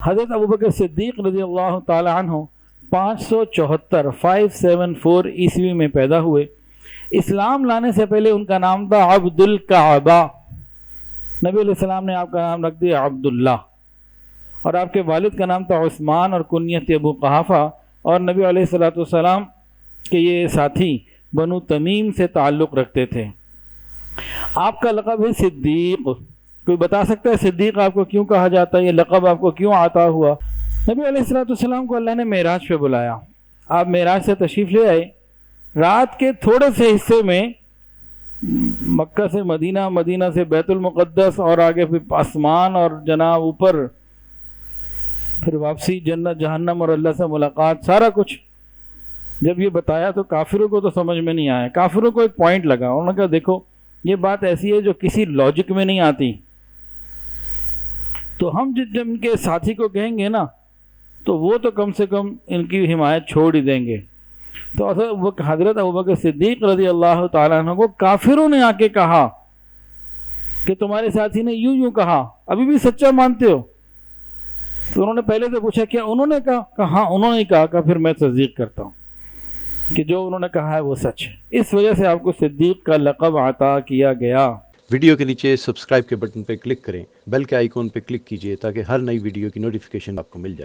حضرت ابوبکر صدیق رضی اللہ تعالی عنہ 574 عیسوی میں پیدا ہوئے۔ اسلام لانے سے پہلے ان کا نام تھا عبد الکعبہ۔ نبی علیہ السلام نے آپ کا نام رکھ دیا عبداللہ، اور آپ کے والد کا نام تھا عثمان اور کنیت ابو قحافہ، اور نبی علیہ السلام کے یہ ساتھی بنو تمیم سے تعلق رکھتے تھے۔ آپ کا لقب ہے صدیق۔ کوئی بتا سکتا ہے صدیق آپ کو کیوں کہا جاتا ہے، یہ لقب آپ کو کیوں عطا ہوا؟ نبی علیہ السلام کو اللہ نے معراج پہ بلایا، آپ معراج سے تشریف لے آئے۔ رات کے تھوڑے سے حصے میں مکہ سے مدینہ، مدینہ سے بیت المقدس، اور آگے پھر آسمان اور جناب اوپر، پھر واپسی جنت جہنم اور اللہ سے ملاقات، سارا کچھ جب یہ بتایا تو کافروں کو تو سمجھ میں نہیں آیا۔ کافروں کو ایک پوائنٹ لگا، انہوں نے کہا دیکھو یہ بات ایسی ہے جو کسی لاجک میں نہیں آتی، تو ہم جب ان کے ساتھی کو کہیں گے نا تو وہ تو کم سے کم ان کی حمایت چھوڑ ہی دیں گے۔ تو حضرت ابوبکر صدیق رضی اللہ تعالیٰ عنہ کو کافروں نے آ کے کہا کہ تمہارے ساتھی نے یوں یوں کہا، ابھی بھی سچا مانتے ہو؟ تو انہوں نے پہلے سے پوچھا کیا انہوں نے کہا؟ ہاں انہوں نے کہا کہ پھر میں تصدیق کرتا ہوں کہ جو انہوں نے کہا ہے وہ سچ ہے۔ اس وجہ سے آپ کو صدیق کا لقب عطا کیا گیا۔ ویڈیو کے نیچے سبسکرائب کے بٹن پہ کلک کریں، بیل کے آئیکن پہ کلک کیجئے تاکہ ہر نئی ویڈیو کی نوٹیفیکیشن آپ کو مل جائے۔